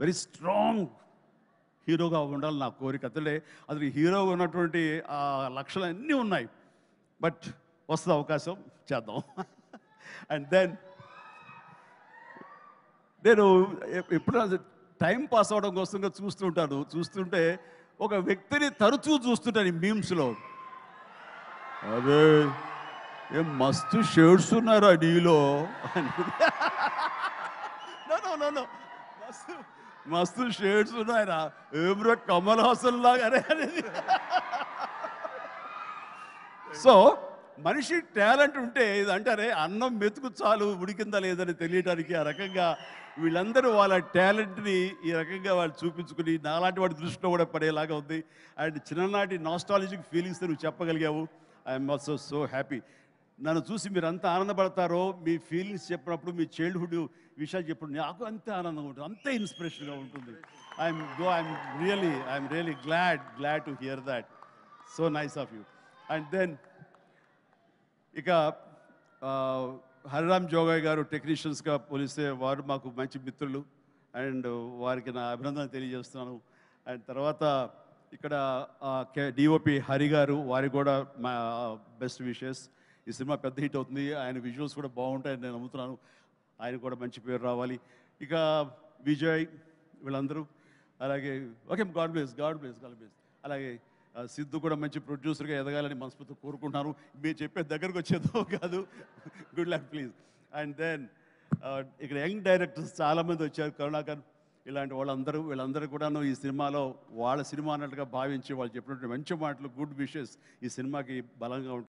Very strong హీరోగా ఉండాలి నా కోరిక. అతను హీరోగా ఉన్నటువంటి ఆ లక్షణాలు అన్నీ ఉన్నాయి. బట్ వస్తుంది అవకాశం, చేద్దాం. అండ్ దెన్ నేను ఎప్పుడు టైం పాస్ అవ్వడం కోసంగా చూస్తుంటాను. చూస్తుంటే ఒక వ్యక్తిని తరచూ చూస్తుంటాను ఈ మీమ్స్లో. అదే ఏం మస్తు షేడ్స్ ఉన్నారా నీలో అని. మస్తు మస్తు షేడ్స్ ఉన్నాయరా, ఏమ్రా కమల్ హాసన్ లాగానే అనేది. సో మనిషి టాలెంట్ ఉంటే ఇది అంటారే అన్నం మెతుకు చాలు ఉడికిందా లేదని తెలియడానికి ఆ రకంగా వీళ్ళందరూ వాళ్ళ టాలెంట్ని ఈ రకంగా వాళ్ళు చూపించుకుని నాలాంటి వాడి దృష్టిలో కూడా పడేలాగా ఉంది. అండ్ చిన్ననాటి నాస్టాలజిక్ ఫీలింగ్స్ నువ్వు చెప్పగలిగావు. I'm also so happy. నన్ను చూసి మీరు అంత ఆనందపడతారో, మీ ఫీలింగ్స్ చెప్పినప్పుడు, మీ చైల్డ్హుడ్ విషయాలు చెప్పినప్పుడు నాకు అంతే ఆనందంగా ఉంటుంది, అంతే ఇన్స్పిరేషన్గా ఉంటుంది. I am really glad to hear that. So nice of you. And then ఇక హరిరామ్ జోగయ్య గారు టెక్నీషియన్స్గా పోలిస్తే వారు మాకు మంచి మిత్రులు. అండ్ వారికి నా అభినందన తెలియజేస్తున్నాను. అండ్ తర్వాత ఇక్కడ డిఓపి హరి గారు, వారికి కూడా మా బెస్ట్ విషెస్. ఈ సినిమా పెద్ద హిట్ అవుతుంది, ఆయన విజువల్స్ కూడా బాగుంటాయని నేను నమ్ముతున్నాను. ఆయన కూడా మంచి పేరు రావాలి. ఇక విజయ్, వీళ్ళందరూ, అలాగే ఓకే, గాడ్ బ్లెస్. అలాగే సిద్ధు కూడా మంచి ప్రొడ్యూసర్గా ఎదగాలని మనస్ఫూర్తిగా కోరుకుంటున్నాను. మీరు చెప్పే దగ్గరకు వచ్చేదో కాదు. Good luck please. And then ఇక్కడ యంగ్ డైరెక్టర్స్ చాలామంది వచ్చారు, కరుణాకర్ ఇలాంటి వీళ్ళందరూ కూడాను ఈ సినిమాలో వాళ్ళ సినిమా అన్నట్టుగా భావించి వాళ్ళు చెప్పినటువంటి మంచి మాటలు, గుడ్ విషెస్ ఈ సినిమాకి బలంగా ఉంటాయి.